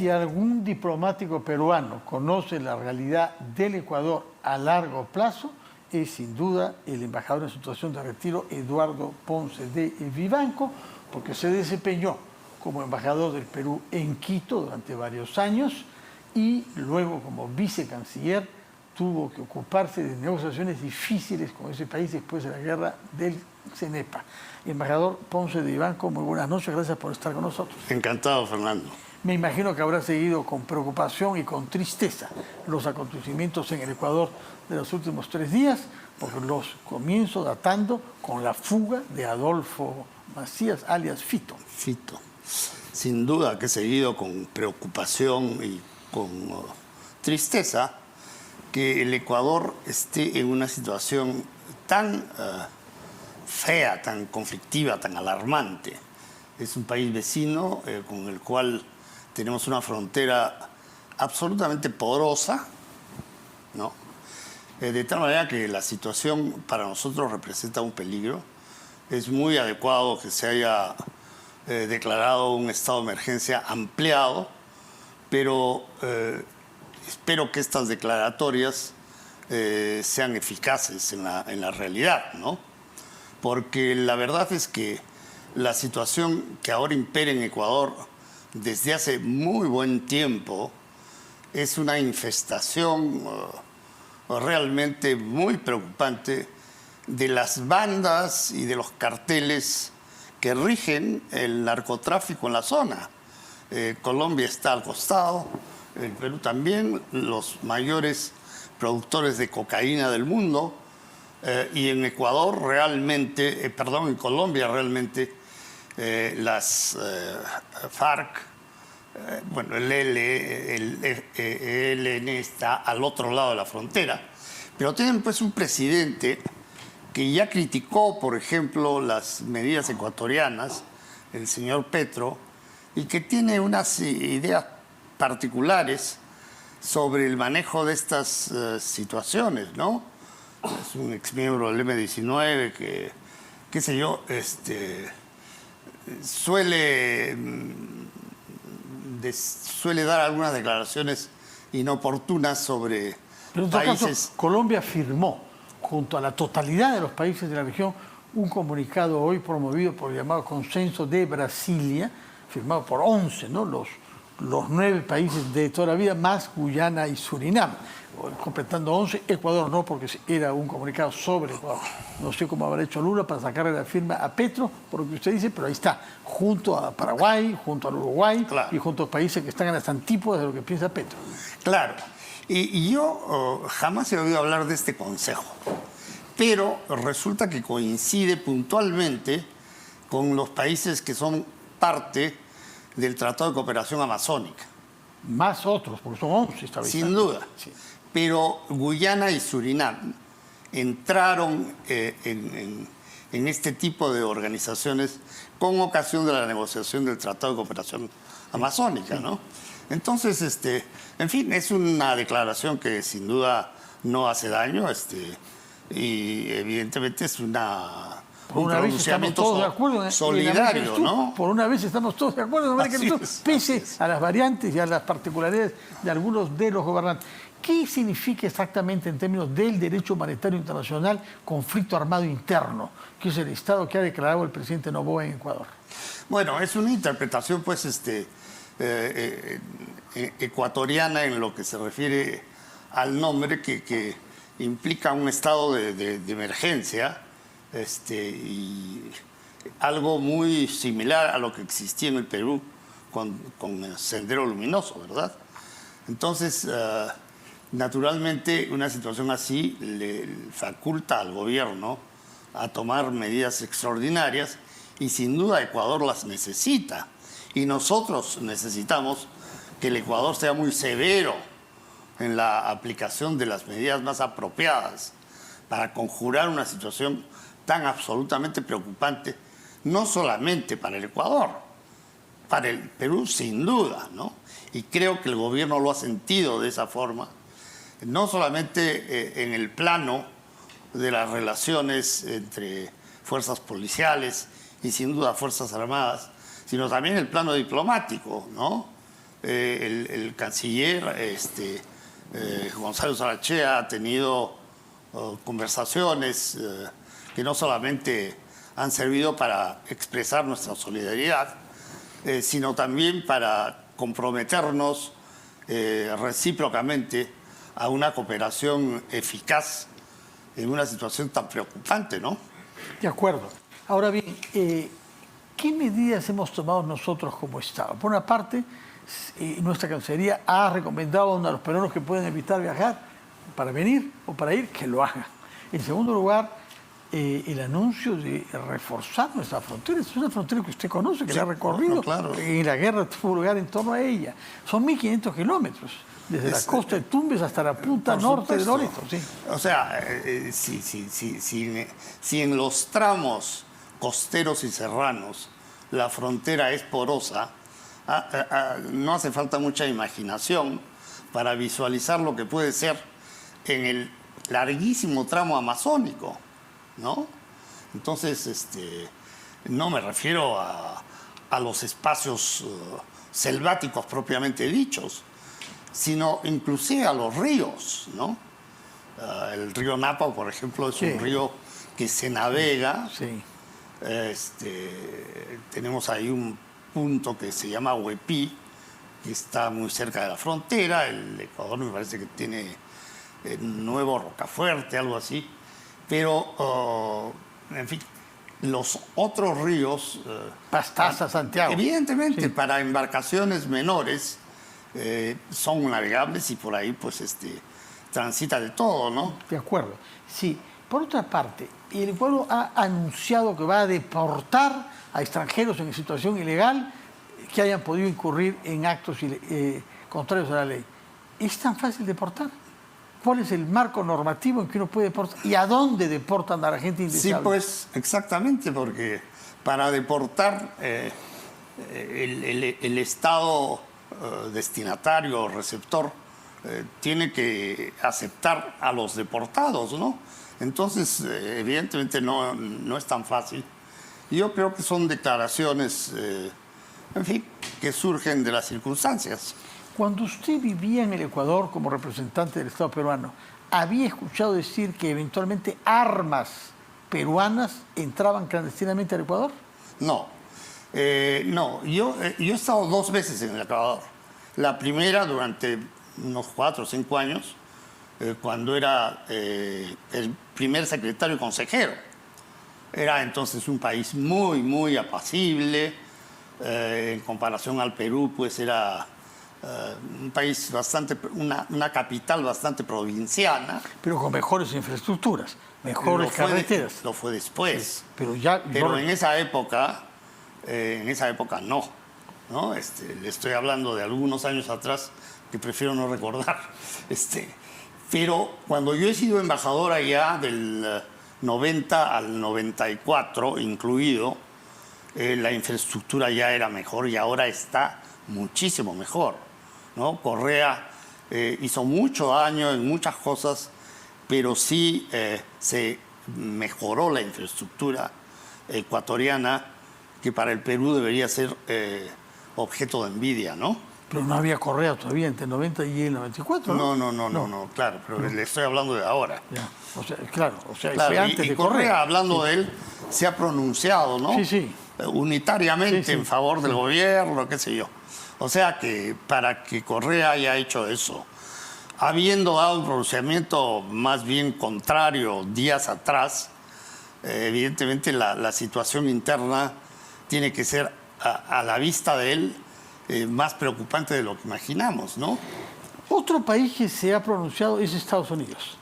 Si algún diplomático peruano conoce la realidad del Ecuador a largo plazo, es sin duda el embajador en situación de retiro, Eduardo Ponce de Vivanco, porque se desempeñó como embajador del Perú en Quito durante varios años y luego como vicecanciller tuvo que ocuparse de negociaciones difíciles con ese país después de la guerra del CENEPA. Embajador Ponce de Vivanco, muy buenas noches, gracias por estar con nosotros. Encantado, Fernando. Me imagino que habrá seguido con preocupación y con tristeza los acontecimientos en el Ecuador de los últimos 3 días, porque los comienzo datando con la fuga de Adolfo Macías, alias Fito. Fito. Sin duda que he seguido con preocupación y con tristeza que el Ecuador esté en una situación tan fea, tan conflictiva, tan alarmante. Es un país vecino con el cual tenemos una frontera absolutamente porosa, ¿no? De tal manera que la situación para nosotros representa un peligro. Es muy adecuado que se haya declarado un estado de emergencia ampliado, pero espero que estas declaratorias sean eficaces en la realidad, ¿no? Porque la verdad es que la situación que ahora impera en Ecuador desde hace muy buen tiempo es una infestación realmente muy preocupante de las bandas y de los carteles que rigen el narcotráfico en la zona. Colombia está al costado, el Perú también, los mayores productores de cocaína del mundo, y en Ecuador realmente, en Colombia realmente, las FARC, bueno, el ELN está al otro lado de la frontera, pero tienen pues un presidente que ya criticó, por ejemplo, las medidas ecuatorianas, el señor Petro, y que tiene unas ideas particulares sobre el manejo de estas situaciones, ¿no? Es un exmiembro del M-19 que, qué sé yo, suele dar algunas declaraciones inoportunas sobre Pero en todo países. caso, Colombia firmó, junto a la totalidad de los países de la región, un comunicado hoy promovido por el llamado Consenso de Brasilia, firmado por 11, ¿no? los 9 países de toda la vida, más Guyana y Surinam, completando 11, Ecuador no, porque era un comunicado sobre Ecuador. No sé cómo habrá hecho Lula para sacarle la firma a Petro, por lo que usted dice, pero ahí está, junto a Paraguay, junto al Uruguay, claro, y junto a países que están en las antípodas de lo que piensa Petro. Claro, y yo jamás he oído hablar de este consejo, pero resulta que coincide puntualmente con los países que son parte del Tratado de Cooperación Amazónica. Más otros, porque son 11 esta vez. Sin duda. Sí. Pero Guyana y Surinam entraron en este tipo de organizaciones con ocasión de la negociación del Tratado de Cooperación Amazónica, ¿no? Entonces, en fin, es una declaración que sin duda no hace daño, y evidentemente es un pronunciamiento solidario, ¿no? Por una vez estamos todos de acuerdo, pese a las variantes y a las particularidades de algunos de los gobernantes. ¿Qué significa exactamente en términos del derecho humanitario internacional conflicto armado interno, que es el estado que ha declarado el presidente Noboa en Ecuador? Bueno, es una interpretación pues ecuatoriana en lo que se refiere al nombre que implica un estado de emergencia, y algo muy similar a lo que existía en el Perú con el Sendero Luminoso, ¿verdad? Entonces, naturalmente, una situación así le faculta al gobierno a tomar medidas extraordinarias y sin duda Ecuador las necesita. Y nosotros necesitamos que el Ecuador sea muy severo en la aplicación de las medidas más apropiadas para conjurar una situación tan absolutamente preocupante, no solamente para el Ecuador, para el Perú sin duda, ¿no? Y creo que el gobierno lo ha sentido de esa forma, no solamente en el plano de las relaciones entre fuerzas policiales y sin duda fuerzas armadas, sino también en el plano diplomático, ¿no? el canciller Gonzalo Sarachea ha tenido conversaciones que no solamente han servido para expresar nuestra solidaridad, sino también para comprometernos recíprocamente a una cooperación eficaz en una situación tan preocupante, ¿no? De acuerdo. Ahora bien, ¿qué medidas hemos tomado nosotros como Estado? Por una parte, nuestra Cancillería ha recomendado a los peruanos que pueden evitar viajar para venir o para ir, que lo hagan. En segundo lugar, el anuncio de reforzar nuestra frontera. Es una frontera que usted conoce, que la ha recorrido. No, claro. En la guerra tuvo lugar en torno a ella. Son 1.500 kilómetros, desde la costa de Tumbes hasta la punta norte de Loreto. Sí. O sea, si en los tramos costeros y serranos la frontera es porosa, no hace falta mucha imaginación para visualizar lo que puede ser en el larguísimo tramo amazónico, ¿no? Entonces, no me refiero a los espacios selváticos propiamente dichos, sino inclusive a los ríos, ¿no? El río Napo, por ejemplo, es un río que se navega. Sí. Tenemos ahí un punto que se llama Huepí, que está muy cerca de la frontera. El Ecuador me parece que tiene Nuevo Rocafuerte, algo así. Pero, en fin, los otros ríos... Pastaza, Santiago. Evidentemente, sí, para embarcaciones menores son navegables y por ahí pues transita de todo, ¿no? De acuerdo. Sí. Por otra parte, el Ecuador ha anunciado que va a deportar a extranjeros en situación ilegal que hayan podido incurrir en actos contrarios a la ley. ¿Es tan fácil deportar? ¿Cuál es el marco normativo en que uno puede deportar? ¿Y a dónde deportan a la gente indeseable? Sí, pues exactamente, porque para deportar el Estado destinatario o receptor tiene que aceptar a los deportados, ¿no? Entonces, evidentemente no es tan fácil. Yo creo que son declaraciones, en fin, que surgen de las circunstancias. Cuando usted vivía en el Ecuador como representante del Estado peruano, ¿había escuchado decir que eventualmente armas peruanas entraban clandestinamente al Ecuador? No. No, yo he estado 2 veces en el Ecuador. La primera durante unos 4 o 5 años, cuando era el primer secretario y consejero. Era entonces un país muy, muy apacible. En comparación al Perú, pues era un país bastante, una capital bastante provinciana. Pero con mejores infraestructuras, mejores carreteras. Lo fue después. Sí, pero en esa época no. Le estoy hablando de algunos años atrás que prefiero no recordar. Pero cuando yo he sido embajador allá del 90 al 94 incluido, la infraestructura ya era mejor y ahora está muchísimo mejor, ¿no? Correa hizo mucho daño en muchas cosas, pero sí se mejoró la infraestructura ecuatoriana, que para el Perú debería ser objeto de envidia, ¿no? Pero no había Correa todavía entre el 90 y el 94, ¿no? No, claro, pero le estoy hablando de ahora. Ya. O sea, claro, Claro, fue antes de Correa, hablando de él, se ha pronunciado, ¿no? Sí. Unitariamente en favor del gobierno, qué sé yo. O sea que para que Correa haya hecho eso, habiendo dado un pronunciamiento más bien contrario días atrás, evidentemente la situación interna tiene que ser a la vista de él más preocupante de lo que imaginamos, ¿no? Otro país que se ha pronunciado es Estados Unidos.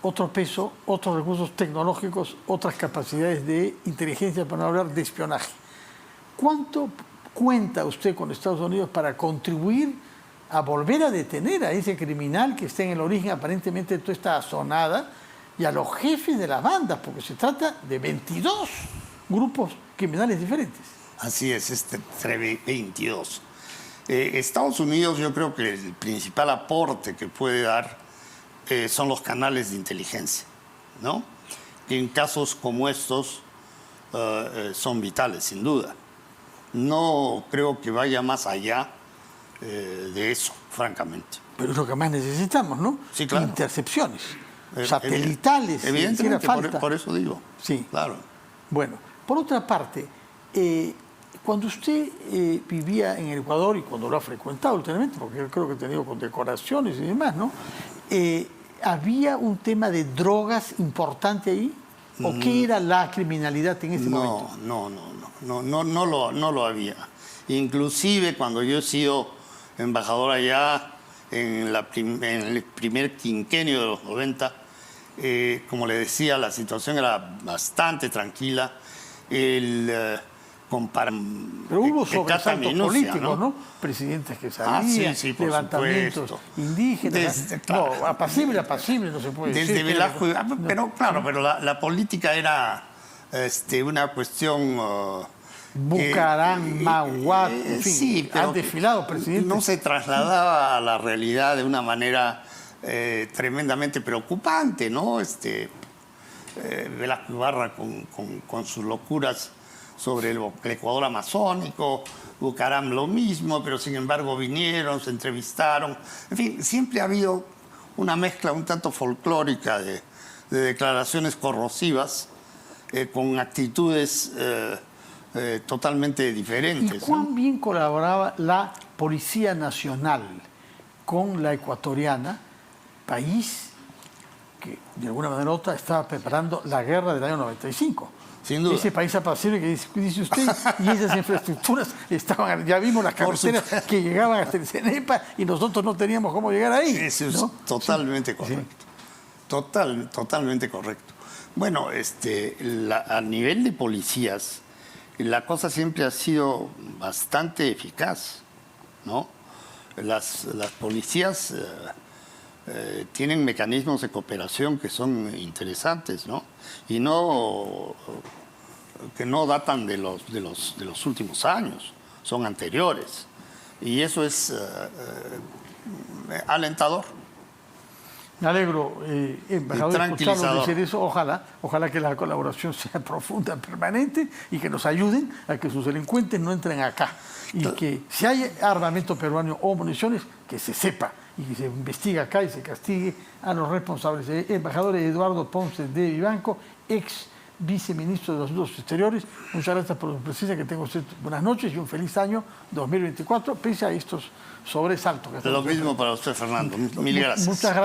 Otro peso, otros recursos tecnológicos, otras capacidades de inteligencia, para no hablar de espionaje. ¿Cuánto cuenta usted con Estados Unidos para contribuir a volver a detener a ese criminal que está en el origen aparentemente de toda esta azonada y a los jefes de las bandas? Porque se trata de 22 grupos criminales diferentes. Así es, entre 22. Estados Unidos, yo creo que el principal aporte que puede dar son los canales de inteligencia, ¿no? Que en casos como estos son vitales, sin duda. No creo que vaya más allá de eso, francamente. Pero es lo que más necesitamos, ¿no? Sí, claro. Intercepciones satelitales. Evidentemente, falta. por eso digo. Sí. Claro. Bueno, por otra parte, cuando usted vivía en el Ecuador y cuando lo ha frecuentado últimamente, porque yo creo que ha tenido condecoraciones y demás, ¿no? ¿Había un tema de drogas importante ahí? ¿O qué era la criminalidad en ese momento? No lo había. Inclusive cuando yo he sido embajador allá en el primer quinquenio de los 90, como le decía, la situación era bastante tranquila. Pero hubo sobresaltos políticos, ¿no? Presidentes que salían, levantamientos indígenas. Claro. No, apacible, no se puede decir. Desde Velasco, pero claro, pero la política era una cuestión... Bucaram, Mahuat, en fin, sí, pero han desfilado presidentes. No se trasladaba a la realidad de una manera tremendamente preocupante, ¿no? Velasco Ibarra con sus locuras sobre el Ecuador amazónico, Bucaram lo mismo, pero sin embargo vinieron, se entrevistaron. En fin, siempre ha habido una mezcla un tanto folclórica de declaraciones corrosivas con actitudes totalmente diferentes. ¿Y cuán bien colaboraba la Policía Nacional con la ecuatoriana, país que de alguna manera u otra estaba preparando la guerra del año 95? Sin duda. Ese país apacible que dice usted, y esas infraestructuras estaban, ya vimos las carreteras que llegaban hasta el Cenepa y nosotros no teníamos cómo llegar ahí. Eso es totalmente correcto. Sí. Totalmente correcto. Bueno, a nivel de policías, la cosa siempre ha sido bastante eficaz, ¿no? Las policías tienen mecanismos de cooperación que son interesantes, ¿no? Y que no datan de los últimos años, son anteriores. Y eso es alentador. Me alegro, embajador, de escucharlo decir eso. Ojalá que la colaboración sea profunda, permanente y que nos ayuden a que sus delincuentes no entren acá. Y que si hay armamento peruano o municiones, que se sepa y que se investigue acá y se castigue a los responsables. Embajador Eduardo Ponce de Vivanco, ex viceministro de los Asuntos Exteriores, muchas gracias por su presencia, que tenga usted buenas noches y un feliz año 2024, pese a estos sobresaltos. Lo mismo para usted, Fernando. Mil gracias. Muchas gracias.